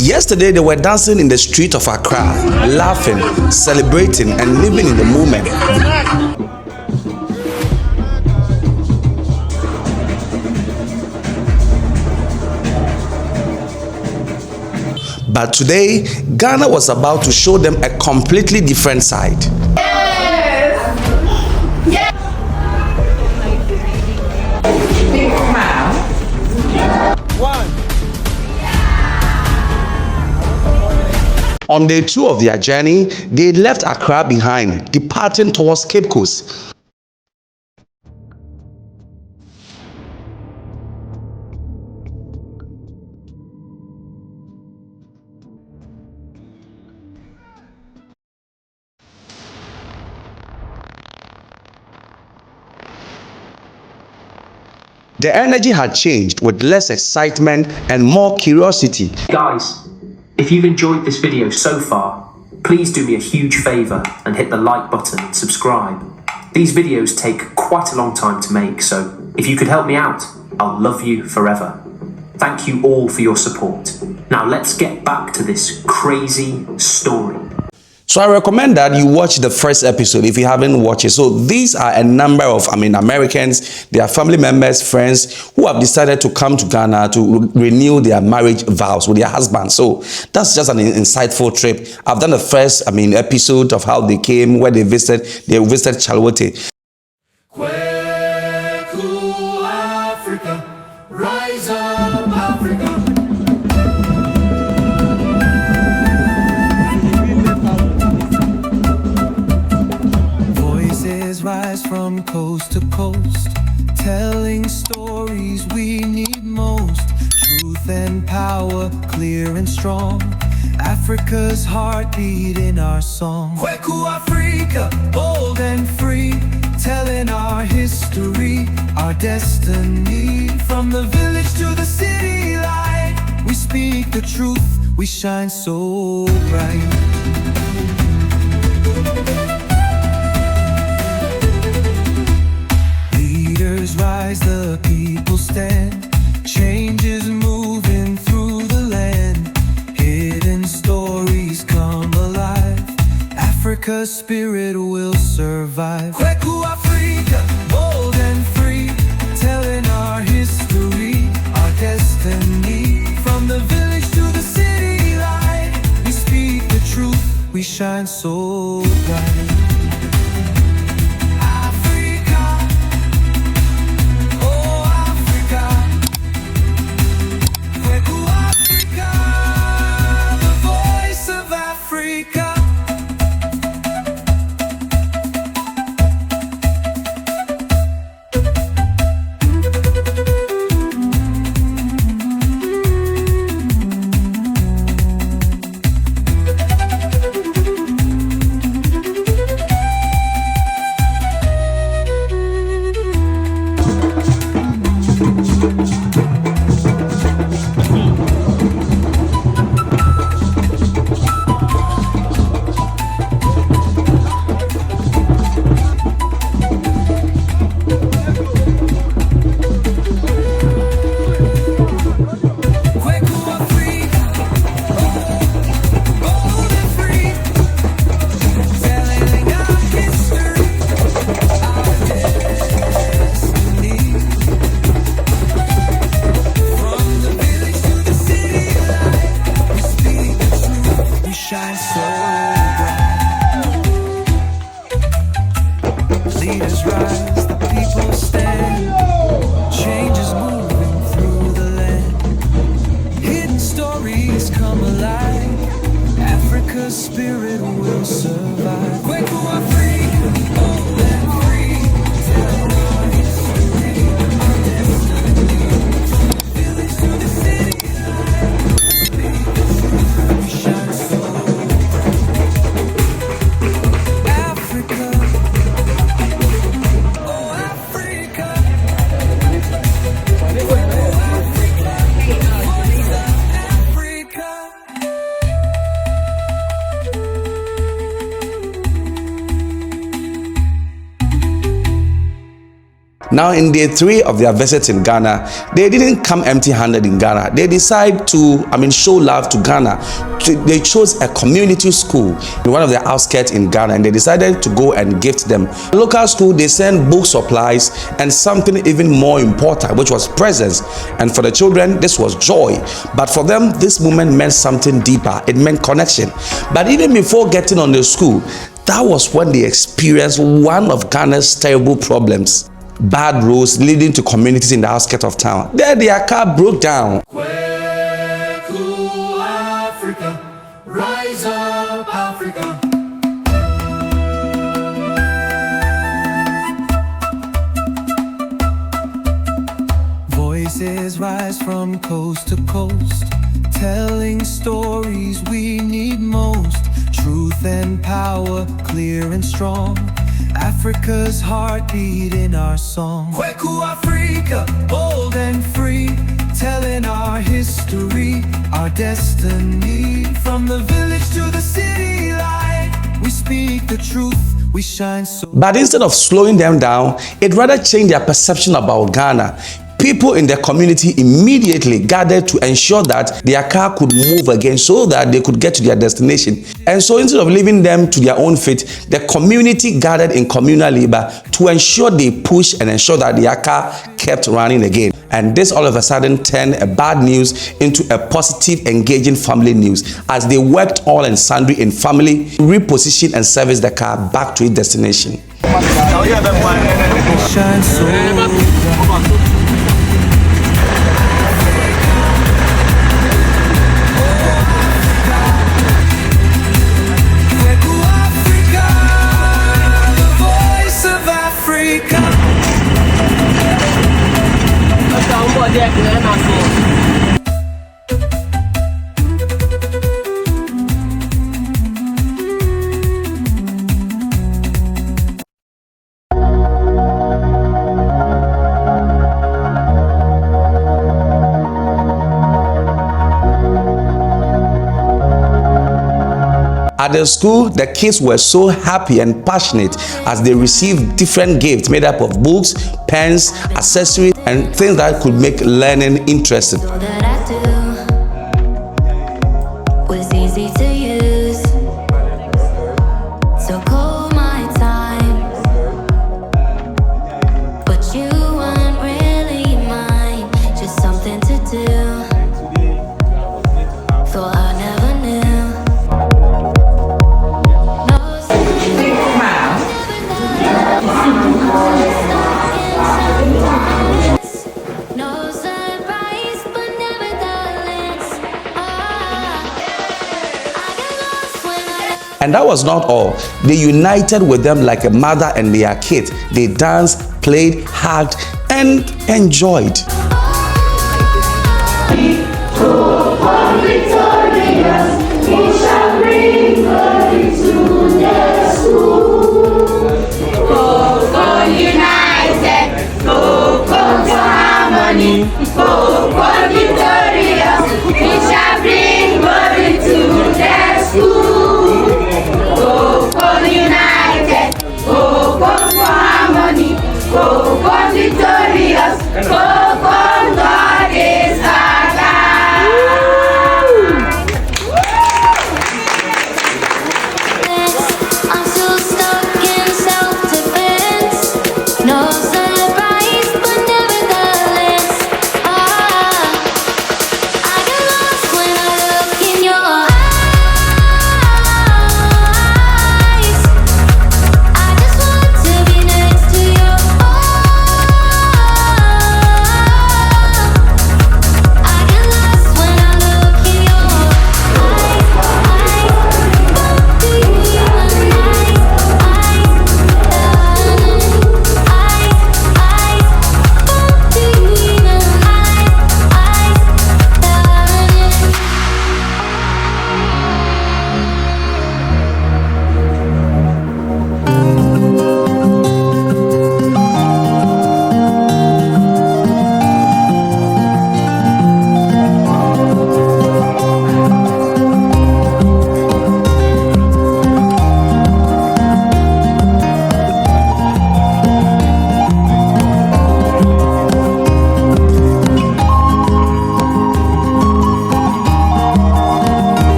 Yesterday, they were dancing in the street of Accra, laughing, celebrating, and living in the moment. But today, Ghana was about to show them a completely different side. On day 2 of their journey, they left Accra behind, departing towards Cape Coast. The energy had changed with less excitement and more curiosity. Guys, if you've enjoyed this video so far, please do me a huge favour and hit the like button and subscribe. These videos take quite a long time to make, so if you could help me out, I'll love you forever. Thank you all for your support. Now let's get back to this crazy story. So I recommend that you watch the first episode if you haven't watched it. So these are a number of, Americans, their family members, friends who have decided to come to Ghana to renew their marriage vows with their husbands. So that's just an insightful trip. I've done the first, episode of how they came, where they visited Chalwote. Africa, rise up, Africa. Rise from coast to coast, telling stories we need most. Truth and power, clear and strong. Africa's heartbeat in our song. Kweku Africa, bold and free, telling our history, our destiny. From the village to the city light, we speak the truth, we shine so bright. Rise, the people stand. Change is moving through the land. Hidden stories come alive. Africa's spirit will survive. Kweku Africa, bold and free, telling our history, our destiny. From the village to the city light, we speak the truth, we shine so bright. Leaders rise, the people stand. Change is moving through the land. Hidden stories come alive. Africa's spirit will survive. Kweku Africa, bold and free, tell our history, our destiny. Village to the city, we shine so bright. Africa. Now, in day 3 of their visit in Ghana, they didn't come empty-handed in Ghana. They decided to, show love to Ghana. They chose a community school in one of the outskirts in Ghana, and they decided to go and gift them. The local school, they sent book supplies and something even more important, which was presents. And for the children, this was joy. But for them, this moment meant something deeper. It meant connection. But even before getting on the school, that was when they experienced one of Ghana's terrible problems. Bad roads leading to communities in the outskirts of town. There, their car broke down. Africa, rise up, Africa. Voices rise from coast to coast, telling stories we need most. Truth and power, clear and strong. Africa's heartbeat in our song. Kweku Africa, bold and free, telling our history, our destiny. From the village to the city light, we speak the truth, we shine so. But instead of slowing them down, it rather changed their perception about Ghana. People in the community immediately gathered to ensure that their car could move again so that they could get to their destination. And so instead of leaving them to their own fate, the community gathered in communal labor to ensure they push and ensure that their car kept running again. And this all of a sudden turned a bad news into a positive, engaging family news as they worked all and sundry in family to reposition and service the car back to its destination. Shine so bright. At the school, the kids were so happy and passionate as they received different gifts made up of books, pens, accessories, and things that could make learning interesting. All that I do was easy to use, so call my time, but you weren't really mine, just something to do. Thought I never knew. And that was not all. They united with them like a mother and their kids. They danced, played, hugged, and enjoyed. Go, victorious, go,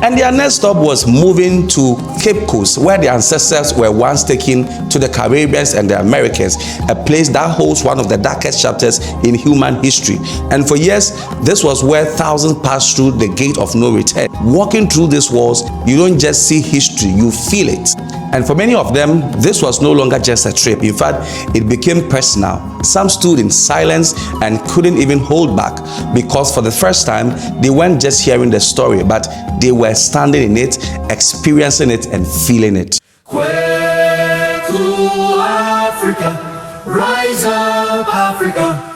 And their next stop was moving to Cape Coast, where their ancestors were once taken to the Caribbeans and the Americans, a place that holds one of the darkest chapters in human history. And for years, this was where thousands passed through the gate of no return. Walking through these walls, you don't just see history, you feel it. And for many of them, this was no longer just a trip. In fact, it became personal. Some stood in silence and couldn't even hold back, because for the first time, they weren't just hearing the story, but they were standing in it, experiencing it, and feeling it. Kweku Africa, rise up Africa.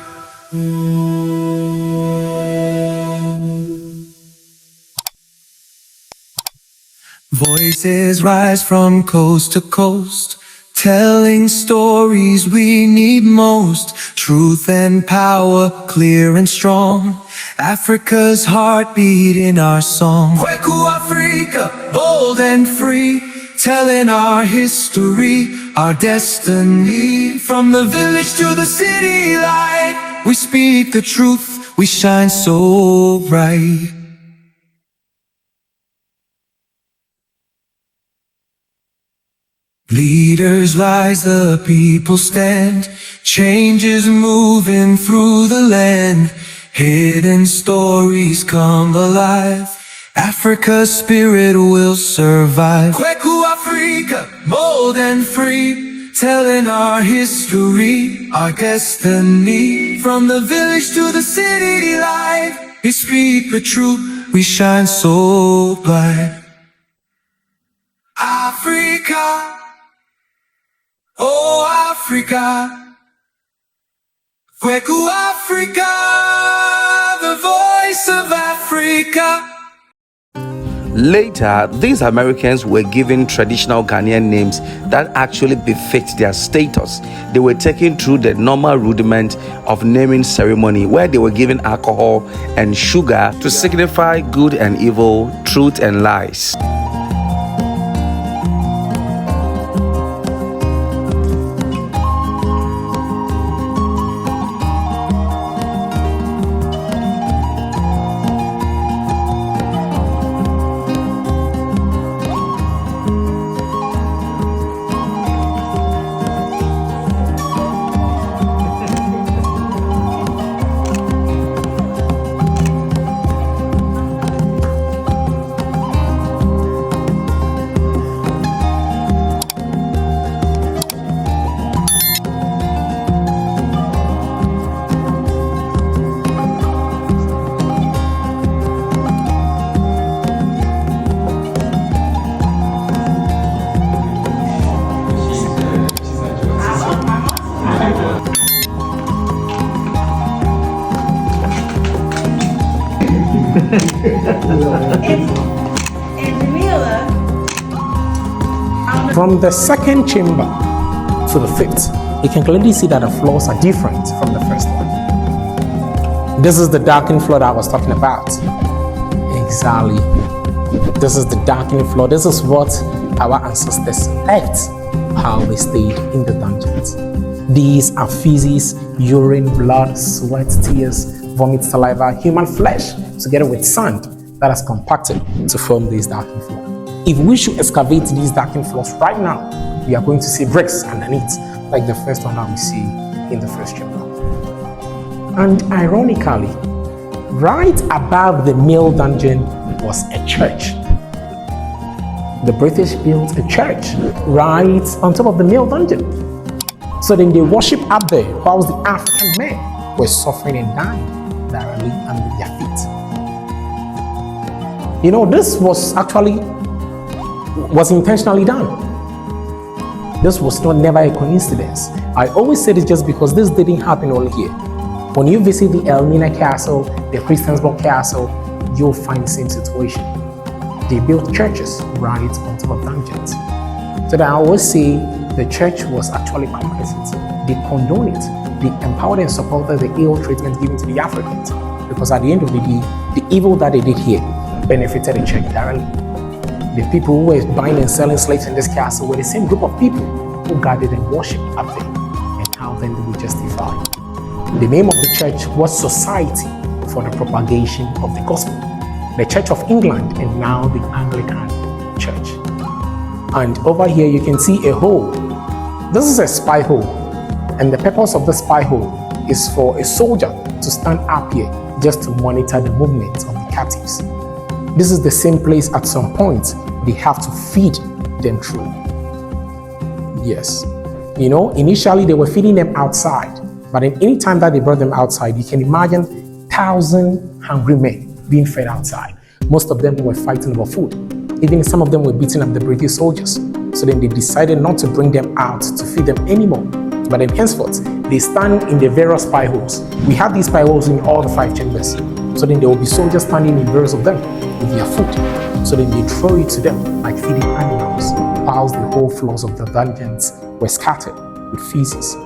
Voices rise from coast to coast, telling stories we need most. Truth and power, clear and strong. Africa's heartbeat in our song. Kweku Africa, bold and free, telling our history, our destiny. From the village to the city light, we speak the truth, we shine so bright. Leaders rise, the people stand. Change is moving through the land. Hidden stories come alive. Africa's spirit will survive. Kweku Africa, bold and free, telling our history, our destiny. From the village to the city light, we speak the truth, we shine so bright. Africa, oh Africa, Kweku Africa, the voice of Africa. Later, these Americans were given traditional Ghanaian names that actually befit their status. They were taken through the normal rudiment of naming ceremony, where they were given alcohol and sugar to signify good and evil, truth and lies. From the second chamber to the fifth, you can clearly see that the floors are different from the first one. This is the darkened floor that I was talking about. Exactly. This is the darkened floor. This is what our ancestors left, how they stayed in the dungeons. These are feces, urine, blood, sweat, tears, vomit, saliva, human flesh, together with sand that has compacted to form this darkened floor. If we should excavate these darkened floors right now, we are going to see bricks underneath, like the first one that we see in the first chamber. And ironically, right above the male dungeon was a church. The British built a church right on top of the male dungeon. So then they worship up there, whilst the African men were suffering and dying directly under their feet. You know, this was intentionally done. This was never a coincidence. I always say this just because this didn't happen only here. When you visit the Elmina Castle, the Christiansborg Castle, you'll find the same situation. They built churches right on top of dungeons. So that I always say the church was actually complicit. They condoned it. They empowered and supported the ill treatment given to the Africans. Because at the end of the day, the evil that they did here benefited the church directly. The people who were buying and selling slaves in this castle were the same group of people who gathered and worshipped up there. And how then do we justify? The name of the church was Society for the Propagation of the Gospel. the Church of England, and now the Anglican Church. And over here you can see a hole. This is a spy hole, and the purpose of the spy hole is for a soldier to stand up here just to monitor the movement of the captives. This is the same place at some point they have to feed them through. Yes. You know, initially they were feeding them outside, but in any time that they brought them outside, you can imagine 1,000 hungry men being fed outside. Most of them were fighting over food. Even some of them were beating up the British soldiers. So then they decided not to bring them out to feed them anymore. But then henceforth, they stand in the various spy holes. We have these spy holes in all the 5 chambers. So then there will be soldiers standing in various of them with their food. So then they throw it to them like feeding animals, whilst the whole floors of the dungeons were scattered with feces.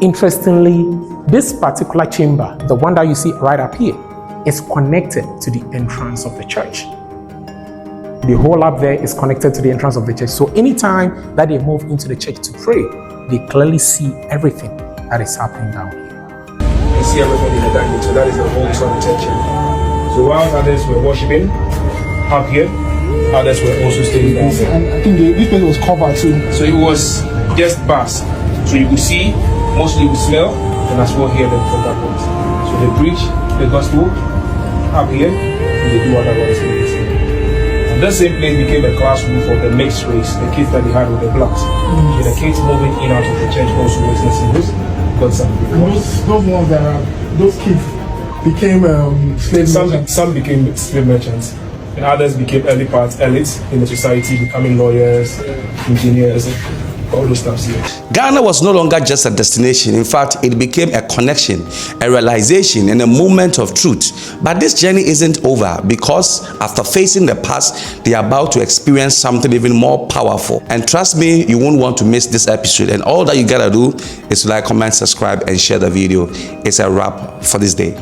Interestingly, this particular chamber, the one that you see right up here, is connected to the entrance of the church. The hole up there is connected to the entrance of the church. So anytime that they move into the church to pray, they clearly see everything that is happening down here. You see everything in the dungeon, so that is the whole sun attention. So while others were worshiping up here, others were also staying down there. And I think this place was covered too. So it was just bars. So you could see, mostly you smell, and as well hear them from that point. So they preach the gospel up here, and they do whatever is in this. And that same place became a classroom for the mixed race, the kids that they had with the blacks. So the kids moving in out of the church also witnessing this. Got some. Those ones that are, those kids became slave merchants. Some became slave merchants, and others became elites in the society, becoming lawyers, engineers, all those stuff here. Ghana was no longer just a destination. In fact, it became a connection, a realization, and a moment of truth. But this journey isn't over, because after facing the past, they are about to experience something even more powerful. And trust me, you won't want to miss this episode. And all that you gotta do is to like, comment, subscribe, and share the video. It's a wrap for this day.